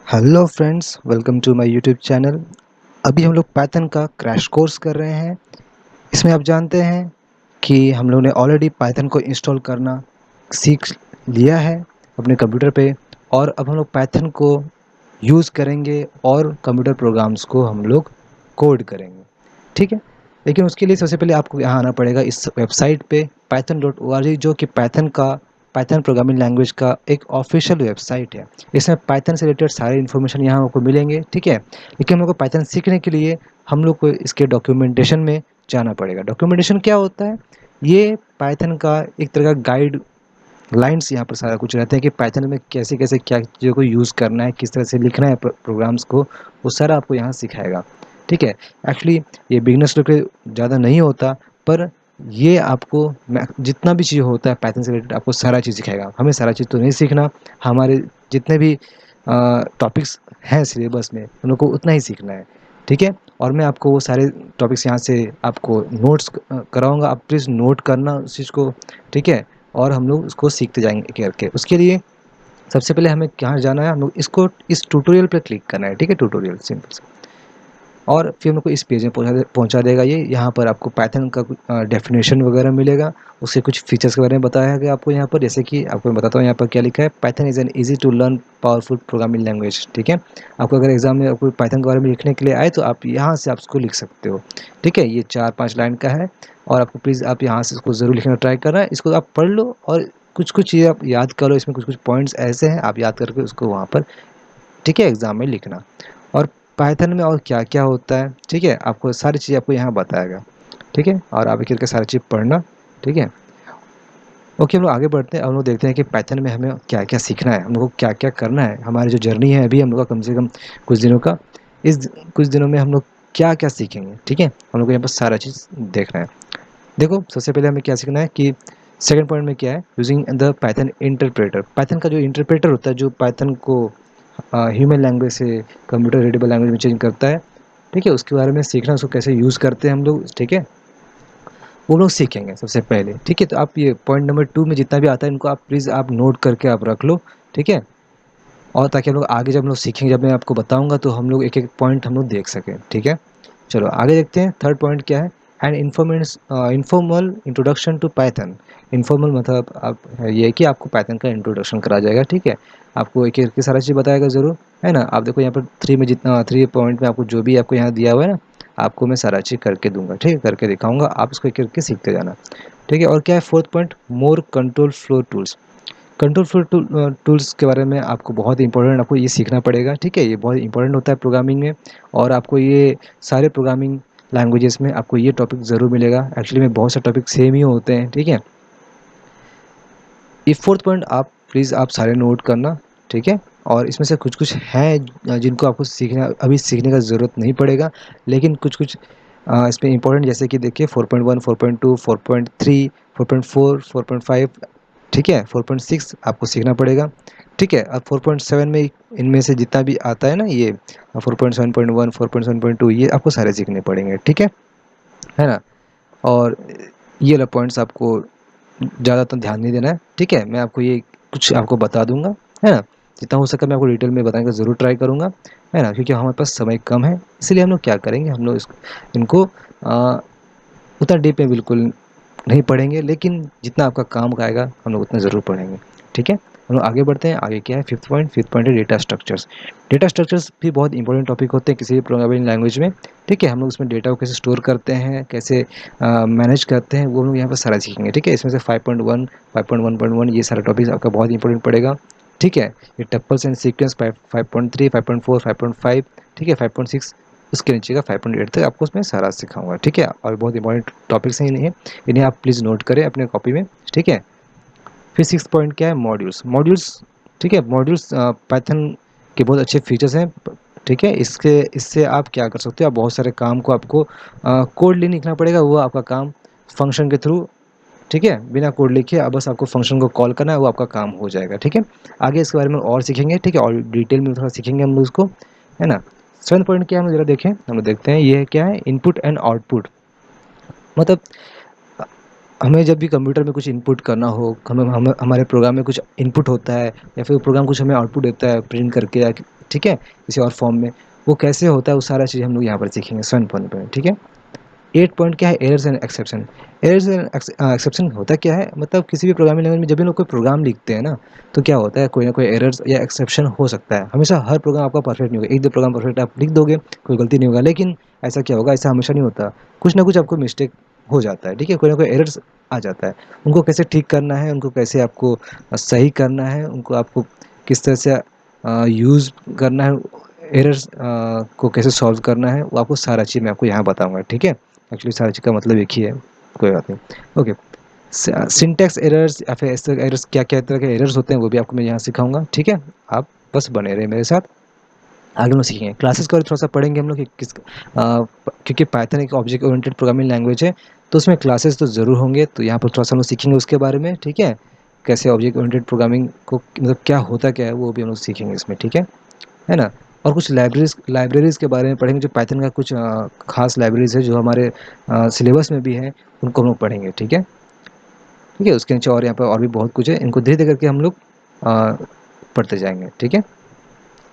Hello friends, welcome to my YouTube channel. अभी हम लोग पाइथन का क्रैश कोर्स कर रहे हैं। इसमें आप जानते हैं कि हम लोग ने ऑलरेडी पाइथन को इंस्टॉल करना सीख लिया है अपने कंप्यूटर पे, और अब हम लोग पाइथन को यूज़ करेंगे और कंप्यूटर प्रोग्राम्स को हम लोग कोड करेंगे। ठीक है, लेकिन उसके लिए सबसे पहले आपको यहाँ आना पड़ेगा इस वेबसाइट पे python.org, जो कि पाइथन प्रोग्रामिंग लैंग्वेज का एक ऑफिशियल वेबसाइट है। इसमें पाइथन से रिलेटेड सारे इन्फॉर्मेशन यहाँ आपको मिलेंगे। ठीक है, लेकिन हम लोग को पाइथन सीखने के लिए हम लोग को इसके डॉक्यूमेंटेशन में जाना पड़ेगा। डॉक्यूमेंटेशन क्या होता है? ये पाइथन का एक तरह का गाइड लाइन्स यहाँ पर सारा कुछ रहते हैं कि पाइथन में कैसे कैसे क्या चीज़ों को यूज़ करना है, किस तरह से लिखना है प्रोग्राम्स को, वो सारा आपको यहाँ सिखाएगा। ठीक है, एक्चुअली ये बिगनर्स लोग के ज़्यादा नहीं होता, पर ये आपको जितना भी चीज़ होता है पाइथन से रिलेटेड आपको सारा चीज़ सिखाएगा। हमें सारा चीज़ तो नहीं सीखना, हमारे जितने भी टॉपिक्स हैं सिलेबस में उन लोग को उतना ही सीखना है। ठीक है, और मैं आपको वो सारे टॉपिक्स यहाँ से आपको नोट्स कराऊंगा, आप प्लीज़ नोट करना उस चीज़ को। ठीक है, और हम लोग उसको सीखते जाएंगे करके। उसके लिए सबसे पहले हमें कहाँ जाना है, हम लोग इसको इस ट्यूटोरियल पर क्लिक करना है। ठीक है, ट्यूटोरियल सिंपल से, और फिर हम लोग को इस पेज में पहुंचा देगा। ये यहाँ पर आपको पाइथन का डेफिनेशन वगैरह मिलेगा, उसके कुछ फीचर्स के बारे में बताया गया आपको यहाँ पर। जैसे कि आपको मैं बताता हूँ यहाँ पर क्या लिखा है, Python is an easy to learn powerful programming language. ठीक है, आपको अगर एग्जाम में आपको पाइथन के बारे में लिखने के लिए आए तो आप यहाँ से आप उसको लिख सकते हो। ठीक है, ये 4-5 लाइन का है, और आपको प्लीज़ आप यहाँ से इसको ज़रूर लिखना ट्राई करना है। इसको आप पढ़ लो और कुछ कुछ चीज़ें आप याद कर लो। इसमें कुछ कुछ पॉइंट्स ऐसे हैं, आप याद करके उसको वहाँ पर, ठीक है, एग्ज़ाम में लिखना। और पाइथन में और क्या-क्या होता है, ठीक है, आपको सारी चीज़ आपको यहाँ बताएगा। ठीक है, और आप एक करके सारी चीज़ पढ़ना। ठीक है, ओके, हम लोग आगे बढ़ते हैं। अब हम लोग देखते हैं कि पाइथन में हमें क्या-क्या सीखना है, हम लोग को क्या-क्या करना है। हमारी जो जर्नी है अभी हम लोग का कम से कम कुछ दिनों का, इस कुछ दिनों में हम लोग क्या-क्या सीखेंगे। ठीक है, हम लोग को यहाँ पर सारा चीज़ देखना है। देखो, सबसे पहले हमें क्या सीखना है कि सेकंड पॉइंट में क्या है, using the Python interpreter. Python का जो इंटरप्रेटर होता है, जो पाइथन को ह्यूमन लैंग्वेज से कंप्यूटर रीडेबल लैंग्वेज में चेंज करता है। ठीक है, उसके बारे में सीखना, उसको कैसे यूज़ करते हैं हम लोग। ठीक है, वो लोग सीखेंगे सबसे पहले। ठीक है, तो आप ये पॉइंट नंबर 2 में जितना भी आता है इनको आप प्लीज़ आप नोट करके आप रख लो। ठीक है, और ताकि हम लोग आगे जब हम लोग सीखेंगे, जब मैं आपको बताऊंगा तो हम लोग एक एक पॉइंट हम लोग देख सकें। ठीक है, चलो आगे देखते हैं। थर्ड पॉइंट क्या है, and informal introduction to Python. Informal मतलब आप ये है कि आपको पाइथन का इंट्रोडक्शन करा जाएगा। ठीक है, आपको एक एक सारा चीज़ बताएगा ज़रूर, है ना। आप देखो यहाँ पर 3 में जितना 3 पॉइंट में आपको जो भी आपको यहाँ दिया हुआ है ना, आपको मैं सारा चीज़ करके दूंगा। ठीक है, करके दिखाऊंगा, आप इसको एक करके सीखते जाना। ठीक है, और क्या है fourth point, more control flow tools. Control flow tools के बारे में आपको बहुत इंपॉर्टेंट आपको ये सीखना पड़ेगा। ठीक है, ये बहुत इंपॉर्टेंट होता है प्रोग्रामिंग में, और आपको ये सारे प्रोग्रामिंग लैंग्वेजेस में आपको ये टॉपिक ज़रूर मिलेगा। एक्चुअली में बहुत से टॉपिक सेम ही होते हैं। ठीक है, ये फोर्थ पॉइंट आप प्लीज़ आप सारे नोट करना। ठीक है, और इसमें से कुछ कुछ हैं जिनको आपको सीखना, अभी सीखने का ज़रूरत नहीं पड़ेगा, लेकिन कुछ कुछ इसमें इंपॉर्टेंट, जैसे कि देखिए 4.1, 4.2, 4.3, 4.4, 4.5। ठीक है, 4.6 आपको सीखना पड़ेगा। ठीक है, अब 4.7 में इनमें से जितना भी आता है ना, ये 4.7.1, 4.7.2, ये आपको सारे सीखने पड़ेंगे। ठीक है ना। और ये वाला पॉइंट्स आपको ज़्यादातर ध्यान नहीं देना है। ठीक है, मैं आपको ये कुछ आपको बता दूंगा, है ना। जितना हो सके मैं आपको डिटेल में बताने का ज़रूर ट्राई करूँगा, है ना, क्योंकि हमारे पास समय कम है। इसलिए हम लोग क्या करेंगे, हम लोग इनको उतना डीप में बिल्कुल नहीं पढ़ेंगे, लेकिन जितना आपका काम का आएगा हम लोग उतना ज़रूर पढ़ेंगे। ठीक है, हम लोग आगे बढ़ते हैं। आगे क्या है, फिफ्थ पॉइंट है डेटा स्ट्रक्चर्स। डेटा स्ट्रक्चर्स भी बहुत इंपॉर्टेंट टॉपिक होते हैं किसी भी प्रोग्रामिंग लैंग्वेज में। ठीक है, हम लोग उसमें डेटा को कैसे स्टोर करते हैं, कैसे मैनेज करते हैं, वो हम लोग यहाँ पर सारा सीखेंगे। ठीक है, इसमें से 5.1, 5.1.1 ये सारा टॉपिक आपका बहुत इंपॉर्टेंट पड़ेगा। ठीक है, ये टप्पल्स एंड सीक्वेंस 5.3, 5.4, 5.5। ठीक है, 5.6, उसके नीचे का 5.8 तक आपको उसमें सारा सिखाऊंगा। ठीक है, और बहुत इंपॉर्टेंट टॉपिक्स हैं इन्हें आप प्लीज़ नोट करें अपने कॉपी में। ठीक है, फिर सिक्स पॉइंट क्या है, मॉड्यूल्स। ठीक है, मॉड्यूल्स पाइथन के बहुत अच्छे फीचर्स हैं। ठीक है, इससे आप क्या कर सकते हो, आप बहुत सारे काम को आपको कोड नहीं लिखना पड़ेगा, वो आपका काम फंक्शन के थ्रू, ठीक है, बिना कोड लिखे अब बस आपको फंक्शन को कॉल करना है, वो आपका काम हो जाएगा। ठीक है, आगे इसके बारे में और सीखेंगे। ठीक है, और डिटेल में थोड़ा सीखेंगे हम लोग इसको, है ना। सेवन पॉइंट क्या है, हम जरा देखें, हम लोग देखते हैं ये क्या है, इनपुट एंड आउटपुट। मतलब हमें जब भी कंप्यूटर में कुछ इनपुट करना हो, हमें हमारे प्रोग्राम में कुछ इनपुट होता है, या फिर प्रोग्राम कुछ हमें आउटपुट देता है प्रिंट करके, या ठीक है, किसी और फॉर्म में, वो कैसे होता है, वो सारा चीज़ हम लोग यहाँ पर सीखेंगे 7 पॉइंट पर, ठीक है। 8 पॉइंट क्या है, errors and exception. Errors and exception होता क्या है, मतलब किसी भी प्रोग्रामिंग लैंग्वेज में जब भी लोग कोई प्रोग्राम लिखते हैं ना, तो क्या होता है, कोई ना कोई एरर्स या एक्सेप्शन हो सकता है। हमेशा हर प्रोग्राम आपका परफेक्ट नहीं होगा, एक दो प्रोग्राम परफेक्ट आप लिख दोगे, कोई गलती नहीं होगा, लेकिन ऐसा क्या होगा, ऐसा हमेशा नहीं होता, कुछ ना कुछ आपको मिस्टेक हो जाता है, ठीक है, कोई ना कोई एरर्स आ जाता है। उनको कैसे ठीक करना है, उनको कैसे आपको सही करना है, उनको आपको किस तरह से यूज़ करना है, एरर्स को कैसे सॉल्व करना है, वो आपको सारा चीज़ मैं आपको यहाँ बताऊँगा, ठीक है। एक्चुअली सारी चीज़ का मतलब एक ही है, कोई बात नहीं। ओके, सिंटैक्स एरर्स या फिर ऐसे एरर्स, क्या क्या तरह के एरर्स होते हैं वो भी आपको मैं यहाँ सिखाऊंगा, ठीक है। आप बस बने रहे मेरे साथ, आगे हम सीखेंगे। क्लासेस का थोड़ा सा पढ़ेंगे हम लोग कि क्योंकि पाइथन एक ऑब्जेक्ट ओरिएंटेड प्रोग्रामिंग लैंग्वेज है, तो उसमें क्लासेस तो ज़रूर होंगे, तो यहाँ पर थोड़ा सा हम लोग सीखेंगे उसके बारे में, ठीक है। कैसे ऑब्जेक्ट ओरिएंटेड प्रोग्रामिंग को मतलब क्या होता क्या है, वो भी हम लोग सीखेंगे इसमें, ठीक है ना। और कुछ लाइब्रेरीज़ के बारे में पढ़ेंगे, जो पाइथन का कुछ खास लाइब्रेरीज़ है जो हमारे सिलेबस में भी है, उनको हम लोग पढ़ेंगे, ठीक है। उसके नीचे और यहाँ पर और भी बहुत कुछ है, इनको धीरे धीरे करके हम लोग पढ़ते जाएंगे, ठीक है।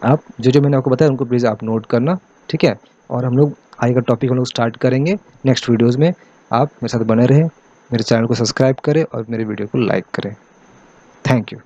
आप जो जो मैंने आपको बताया उनको प्लीज़ आप नोट करना, ठीक है। और हम लोग आगे का टॉपिक हम लोग स्टार्ट करेंगे नेक्स्ट वीडियोज़ में। आप मेरे साथ बने रहें, मेरे चैनल को सब्सक्राइब करें और मेरे वीडियो को लाइक करें। Thank you.